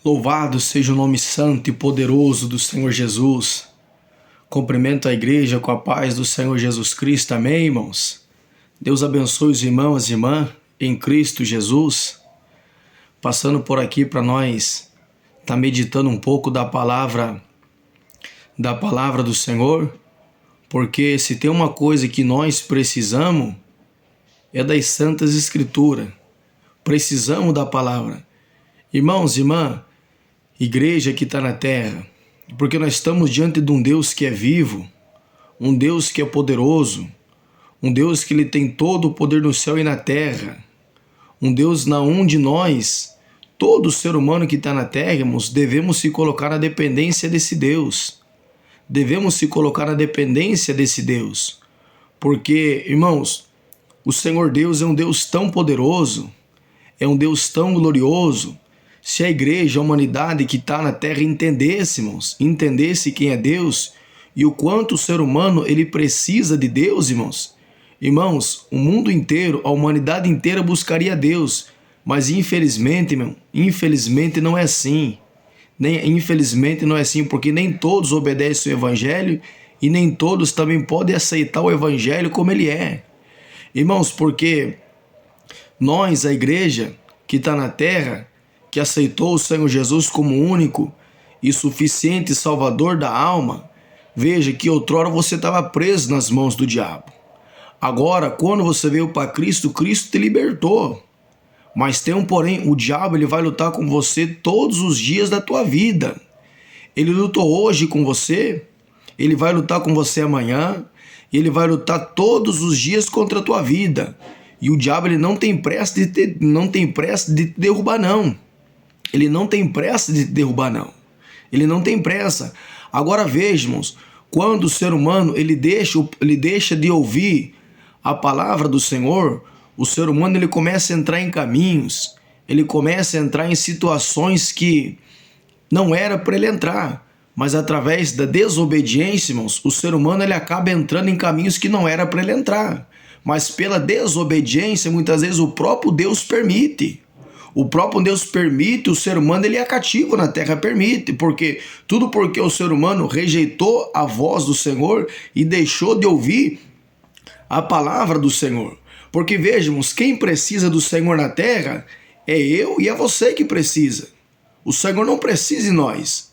Louvado seja o nome santo e poderoso do Senhor Jesus. Cumprimento a igreja com a paz do Senhor Jesus Cristo. Amém, irmãos? Deus abençoe os irmãos e irmãs em Cristo Jesus. Passando por aqui para nós estar meditando um pouco da palavra do Senhor, porque se tem uma coisa que nós precisamos é das Santas Escrituras. Precisamos da palavra. Irmãos e irmãs, igreja que está na terra, porque nós estamos diante de um Deus que é vivo, um Deus que é poderoso, um Deus que ele tem todo o poder no céu e na terra, um Deus na onde nós, todo ser humano que está na terra, irmãos, devemos se colocar na dependência desse Deus. Devemos se colocar na dependência desse Deus, porque, irmãos, o Senhor Deus é um Deus tão poderoso, é um Deus tão glorioso. Se a igreja, a humanidade que está na terra entendesse quem é Deus e o quanto o ser humano ele precisa de Deus, irmãos, o mundo inteiro, a humanidade inteira buscaria Deus, mas infelizmente não é assim. Infelizmente não é assim, porque nem todos obedecem o evangelho e nem todos também podem aceitar o evangelho como ele é. Irmãos, porque nós, a igreja que está na terra, que aceitou o Senhor Jesus como único e suficiente Salvador da alma, veja que outrora você estava preso nas mãos do diabo. Agora, quando você veio para Cristo, Cristo te libertou. Mas tem um porém, o diabo ele vai lutar com você todos os dias da tua vida. Ele lutou hoje com você, ele vai lutar com você amanhã, ele vai lutar todos os dias contra a tua vida. E o diabo ele não tem pressa de te derrubar, não. Ele não tem pressa de te derrubar, não. Ele não tem pressa. Agora vejamos, quando o ser humano ele deixa de ouvir a palavra do Senhor, o ser humano ele começa a entrar em caminhos, ele começa a entrar em situações que não era para ele entrar, mas através da desobediência, irmãos, o ser humano ele acaba entrando em caminhos que não era para ele entrar. Mas pela desobediência, muitas vezes o próprio Deus permite. O próprio Deus permite, o ser humano ele é cativo na terra, permite, porque o ser humano rejeitou a voz do Senhor e deixou de ouvir a palavra do Senhor. Porque vejamos, quem precisa do Senhor na terra é eu e é você que precisa. O Senhor não precisa de nós.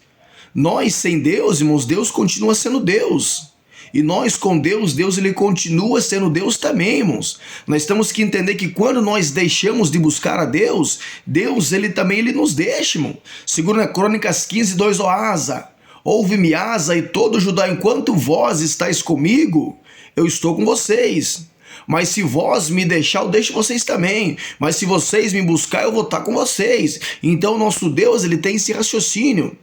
Nós sem Deus, irmãos, Deus continua sendo Deus. E nós com Deus, Deus ele continua sendo Deus também, irmãos. Nós temos que entender que quando nós deixamos de buscar a Deus, Deus ele também ele nos deixa, irmão. Segundo Crônicas 15:2, ó Asa, ouve-me, Asa, e todo Judá, enquanto vós estáis comigo, eu estou com vocês. Mas se vós me deixar, eu deixo vocês também. Mas se vocês me buscar, eu vou estar com vocês. Então nosso Deus ele tem esse raciocínio.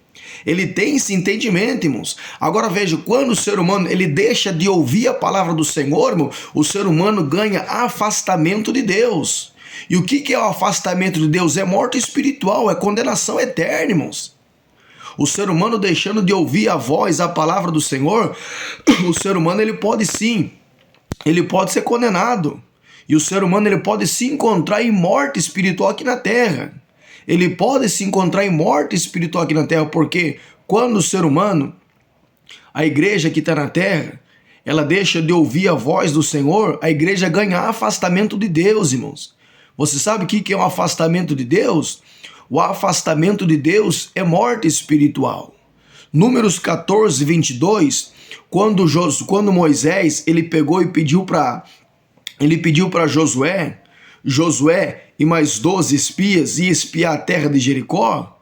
Ele tem esse entendimento, irmãos. Agora veja, quando o ser humano ele deixa de ouvir a palavra do Senhor, irmão, o ser humano ganha afastamento de Deus. E o que é o afastamento de Deus? É morte espiritual, é condenação eterna, irmãos. O ser humano deixando de ouvir a voz, a palavra do Senhor, o ser humano ele pode sim, ele pode ser condenado. E o ser humano ele pode se encontrar em morte espiritual aqui na terra. Ele pode se encontrar em morte espiritual aqui na terra, porque quando o ser humano, a igreja que está na terra, ela deixa de ouvir a voz do Senhor, a igreja ganha afastamento de Deus, irmãos. Você sabe o que é um afastamento de Deus? O afastamento de Deus é morte espiritual. Números 14:22, quando Moisés ele pegou e pediu para Josué e mais 12 espias e espiar a terra de Jericó.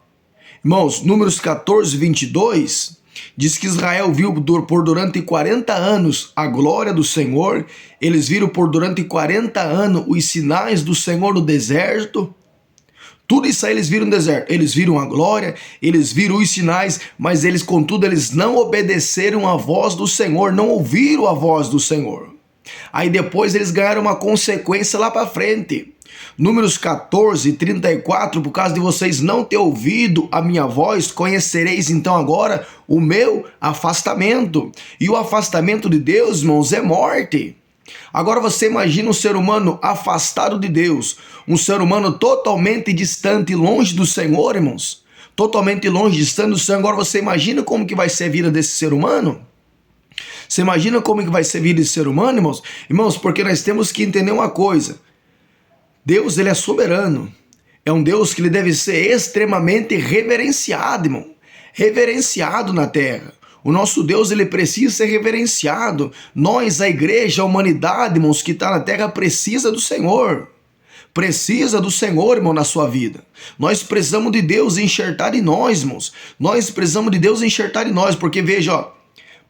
Irmãos, Números 14:22 diz que Israel viu por durante 40 anos a glória do Senhor. Eles viram por durante 40 anos os sinais do Senhor no deserto. Tudo isso aí eles viram no deserto. Eles viram a glória, eles viram os sinais, mas contudo, eles não obedeceram à voz do Senhor, não ouviram a voz do Senhor. Aí depois eles ganharam uma consequência lá para frente. Números 14:34, por causa de vocês não ter ouvido a minha voz, conhecereis então agora o meu afastamento. E o afastamento de Deus, irmãos, é morte. Agora você imagina um ser humano afastado de Deus, um ser humano totalmente distante, longe do Senhor, irmãos. totalmente longe, distante do Senhor. Agora você imagina como que vai ser a vida desse ser humano? Você imagina como que vai ser a vida desse ser humano, irmãos? Irmãos, porque nós temos que entender uma coisa. Deus, ele é soberano. É um Deus que ele deve ser extremamente reverenciado, irmão. Reverenciado na terra. O nosso Deus, ele precisa ser reverenciado. Nós, a igreja, a humanidade, irmãos, que está na terra, precisa do Senhor. Precisa do Senhor, irmão, na sua vida. Nós precisamos de Deus enxertar em nós, irmãos. Nós precisamos de Deus enxertar em nós, porque veja, ó,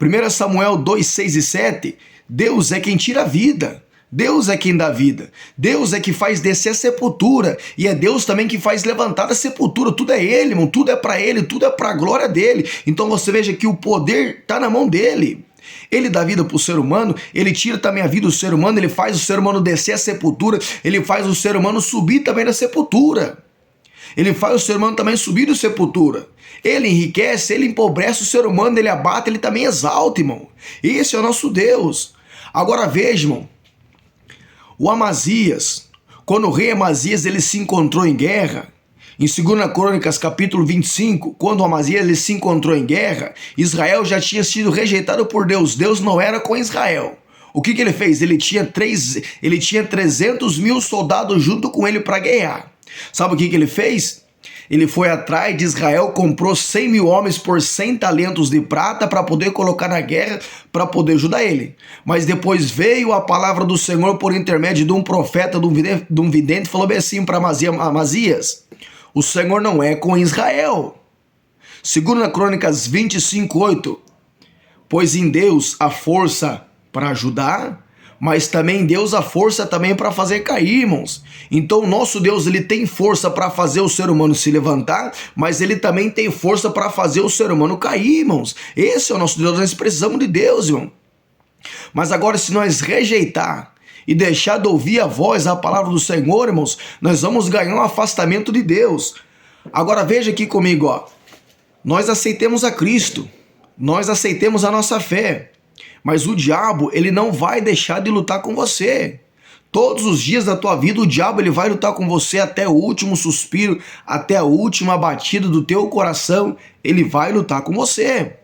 1 Samuel 2, 6 e 7, Deus é quem tira a vida. Deus é quem dá vida. Deus é que faz descer a sepultura. E é Deus também que faz levantar a sepultura. Tudo é Ele, irmão. Tudo é para Ele. Tudo é para a glória dEle. Então você veja que o poder está na mão dEle. Ele dá vida para o ser humano. Ele tira também a vida do ser humano. Ele faz o ser humano descer a sepultura. Ele faz o ser humano subir também da sepultura. Ele faz o ser humano também subir da sepultura. Ele enriquece, Ele empobrece o ser humano. Ele abate, Ele também exalta, irmão. Esse é o nosso Deus. Agora veja, irmão. O Amazias, quando o rei Amazias ele se encontrou em guerra, em 2 Crônicas capítulo 25, quando o Amazias ele se encontrou em guerra, Israel já tinha sido rejeitado por Deus. Deus não era com Israel. O que ele fez? Ele tinha 300 mil soldados junto com ele para guerrear. Sabe o que ele fez? Ele foi atrás de Israel, comprou 100 mil homens por 100 talentos de prata para poder colocar na guerra, para poder ajudar ele. Mas depois veio a palavra do Senhor por intermédio de um profeta, de um vidente, falou bem assim para Amazias: o Senhor não é com Israel. 2 Crônicas 25, 8, pois em Deus a força para ajudar, mas também Deus a força também para fazer cair, irmãos. Então o nosso Deus, ele tem força para fazer o ser humano se levantar, mas ele também tem força para fazer o ser humano cair, irmãos. Esse é o nosso Deus, nós precisamos de Deus, irmão. Mas agora, se nós rejeitar e deixar de ouvir a voz, a palavra do Senhor, irmãos, nós vamos ganhar um afastamento de Deus. Agora veja aqui comigo, ó. Nós aceitemos a Cristo, nós aceitemos a nossa fé. Mas o diabo, ele não vai deixar de lutar com você. Todos os dias da tua vida, o diabo ele vai lutar com você até o último suspiro, até a última batida do teu coração. Ele vai lutar com você.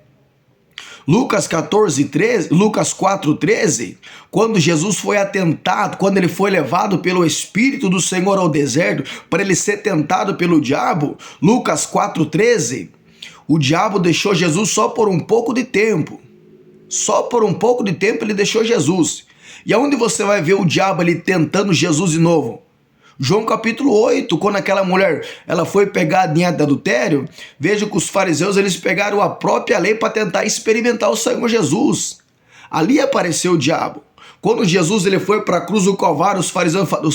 Lucas 4:13, quando Jesus foi atentado, quando ele foi levado pelo Espírito do Senhor ao deserto, para ele ser tentado pelo diabo, Lucas 4:13, o diabo deixou Jesus só por um pouco de tempo. Só por um pouco de tempo ele deixou Jesus. E aonde você vai ver o diabo ali tentando Jesus de novo? João capítulo 8, quando aquela mulher ela foi pegada em adultério, veja que os fariseus eles pegaram a própria lei para tentar experimentar o Senhor Jesus. Ali apareceu o diabo. Quando Jesus ele foi para a cruz do Calvário, os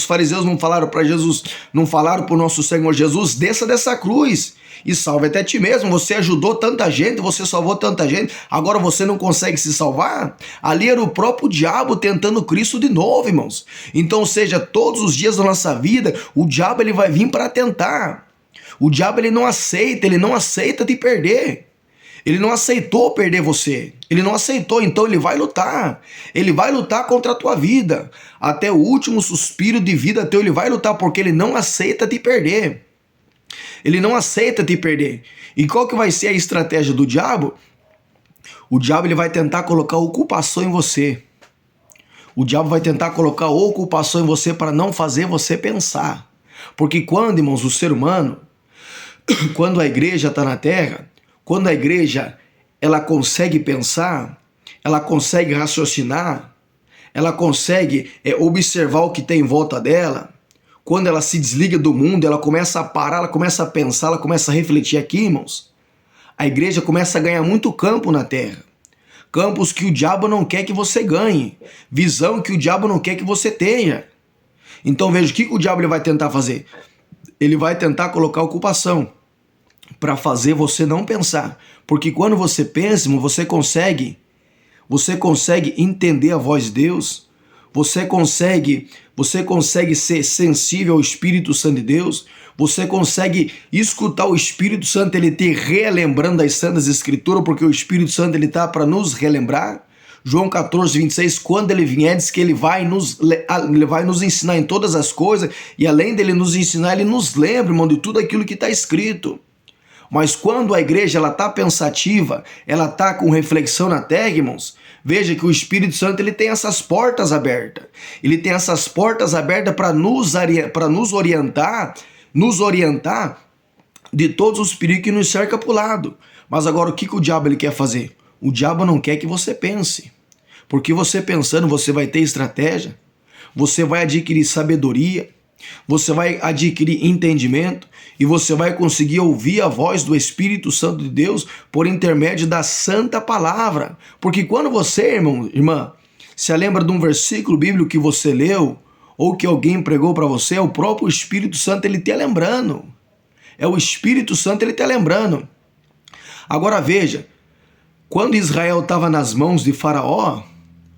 fariseus não falaram para Jesus, não falaram para o nosso Senhor Jesus: desça dessa cruz e salve até ti mesmo. Você ajudou tanta gente, você salvou tanta gente, agora você não consegue se salvar? Ali era o próprio diabo tentando Cristo de novo, irmãos. Então, ou seja, todos os dias da nossa vida, o diabo ele vai vir para tentar. O diabo ele não aceita te perder. Ele não aceitou perder você. Ele não aceitou, então ele vai lutar. Ele vai lutar contra a tua vida. Até o último suspiro de vida teu, ele vai lutar, porque ele não aceita te perder. Ele não aceita te perder. E qual que vai ser a estratégia do diabo? O diabo ele vai tentar colocar ocupação em você. O diabo vai tentar colocar ocupação em você para não fazer você pensar. Porque quando, irmãos, o ser humano, quando a igreja está na terra, quando a igreja ela consegue pensar, ela consegue raciocinar, ela consegue observar o que tem em volta dela, quando ela se desliga do mundo, ela começa a parar, ela começa a pensar, ela começa a refletir aqui, irmãos, a igreja começa a ganhar muito campo na terra. Campos que o diabo não quer que você ganhe, visão que o diabo não quer que você tenha. Então veja o que o diabo ele vai tentar fazer. Ele vai tentar colocar ocupação para fazer você não pensar. Porque quando você pensa, você consegue entender a voz de Deus, você consegue ser sensível ao Espírito Santo de Deus, você consegue escutar o Espírito Santo, ele te relembrando das Santas Escrituras, porque o Espírito Santo ele está para nos relembrar. João 14:26, quando ele vier, diz que ele vai nos ensinar em todas as coisas, e além dele nos ensinar, ele nos lembra, irmão, de tudo aquilo que está escrito. Mas quando a igreja está pensativa, ela está com reflexão na terra, irmãos, veja que o Espírito Santo ele tem essas portas abertas. Ele tem essas portas abertas para nos orientar de todos os perigos que nos cercam para o lado. Mas agora o que o diabo ele quer fazer? O diabo não quer que você pense. Porque você pensando, você vai ter estratégia, você vai adquirir sabedoria, você vai adquirir entendimento e você vai conseguir ouvir a voz do Espírito Santo de Deus por intermédio da Santa Palavra. Porque quando você, irmã, se lembra de um versículo bíblico que você leu ou que alguém pregou para você, é o próprio Espírito Santo ele te lembrando. É o Espírito Santo ele te lembrando. Agora veja, quando Israel estava nas mãos de Faraó,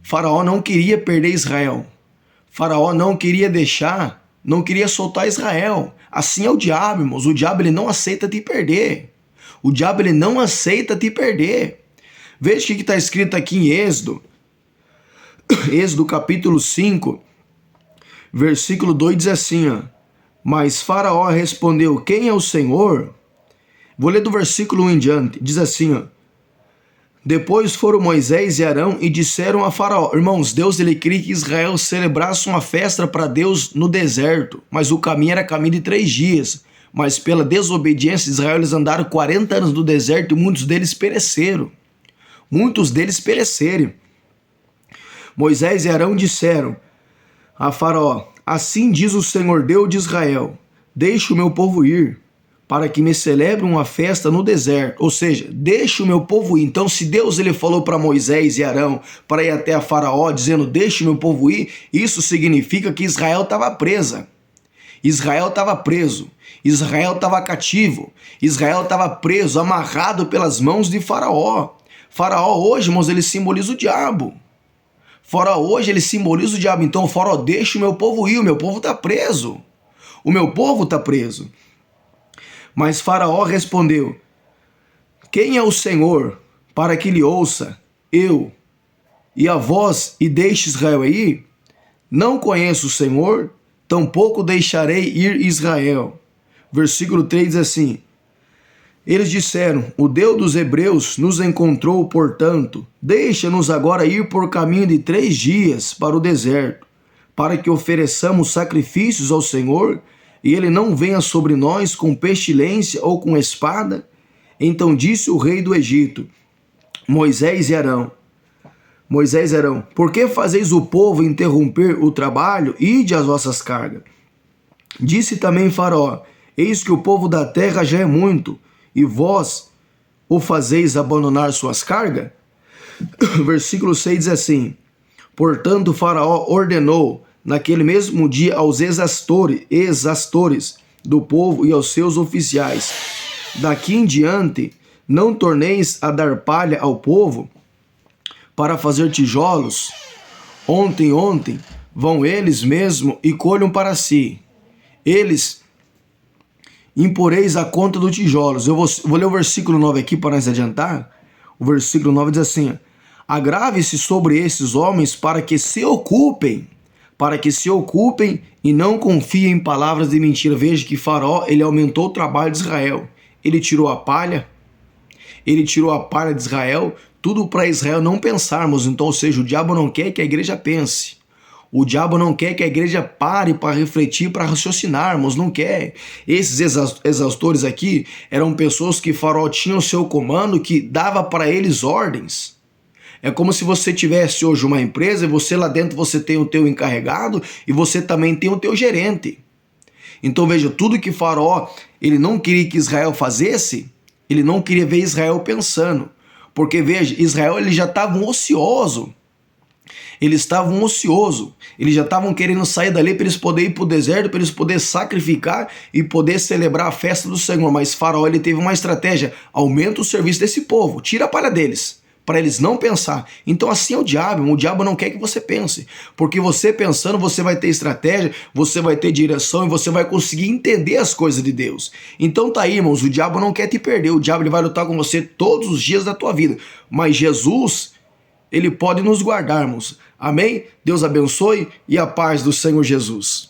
Faraó não queria perder Israel. Faraó não queria soltar Israel. Assim é o diabo, irmãos. O diabo ele não aceita te perder. O diabo ele não aceita te perder. Veja o que está escrito aqui em Êxodo. Êxodo capítulo 5, versículo 2 diz assim, ó. Mas Faraó respondeu, quem é o Senhor? Vou ler do versículo 1 em diante. Diz assim, ó. Depois foram Moisés e Arão e disseram a Faraó, irmãos, Deus ele queria que Israel celebrasse uma festa para Deus no deserto, mas o caminho era caminho de 3 dias. Mas pela desobediência de Israel eles andaram 40 anos no deserto e muitos deles pereceram. Moisés e Arão disseram a Faraó, assim diz o Senhor Deus de Israel, deixe o meu povo ir, para que me celebre uma festa no deserto. Ou seja, deixe o meu povo ir. Então, se Deus ele falou para Moisés e Arão para ir até a Faraó, dizendo, deixe o meu povo ir, isso significa que Israel estava presa. Israel estava preso. Israel estava cativo. Israel estava preso, amarrado pelas mãos de Faraó. Faraó hoje, irmãos, ele simboliza o diabo. Faraó hoje, ele simboliza o diabo. Então, Faraó, deixe o meu povo ir. O meu povo está preso. O meu povo está preso. Mas Faraó respondeu, quem é o Senhor para que lhe ouça, eu, e a vós, e deixe Israel ir? Não conheço o Senhor, tampouco deixarei ir Israel. Versículo 3 diz assim, eles disseram, o Deus dos Hebreus nos encontrou, portanto, deixa-nos agora ir por caminho de 3 dias para o deserto, para que ofereçamos sacrifícios ao Senhor, e ele não venha sobre nós com pestilência ou com espada? Então disse o rei do Egito, Moisés e Arão, por que fazeis o povo interromper o trabalho? Ide às vossas cargas. Disse também Faraó, eis que o povo da terra já é muito, e vós o fazeis abandonar suas cargas? Versículo 6 diz assim, portanto Faraó ordenou, naquele mesmo dia aos exastores do povo e aos seus oficiais, daqui em diante não torneis a dar palha ao povo para fazer tijolos. Ontem vão eles mesmo e colham para si. Eles imporeis a conta dos tijolos. Eu vou ler o versículo 9 aqui para nós adiantar. O versículo 9 diz assim, agrave-se sobre esses homens para que se ocupem e não confiem em palavras de mentira. Veja que Faraó, ele aumentou o trabalho de Israel. Ele tirou a palha de Israel, tudo para Israel não pensarmos. Então, ou seja, o diabo não quer que a igreja pense. O diabo não quer que a igreja pare para refletir, para raciocinarmos, não quer. Esses exaustores aqui eram pessoas que Faraó tinha o seu comando, que dava para eles ordens. É como se você tivesse hoje uma empresa e você lá dentro você tem o teu encarregado e você também tem o teu gerente. Então veja, tudo que Faraó ele não queria que Israel fizesse, ele não queria ver Israel pensando. Porque veja, Israel ele já estava ocioso. Eles já estavam querendo sair dali para eles poderem ir para o deserto, para eles poderem sacrificar e poder celebrar a festa do Senhor. Mas Faraó ele teve uma estratégia, aumenta o serviço desse povo, tira a palha deles, para eles não pensar. Então assim é o diabo não quer que você pense, porque você pensando, você vai ter estratégia, você vai ter direção e você vai conseguir entender as coisas de Deus. Então tá aí, irmãos, o diabo não quer te perder, o diabo ele vai lutar com você todos os dias da tua vida, mas Jesus, ele pode nos guardarmos. Amém? Deus abençoe e a paz do Senhor Jesus.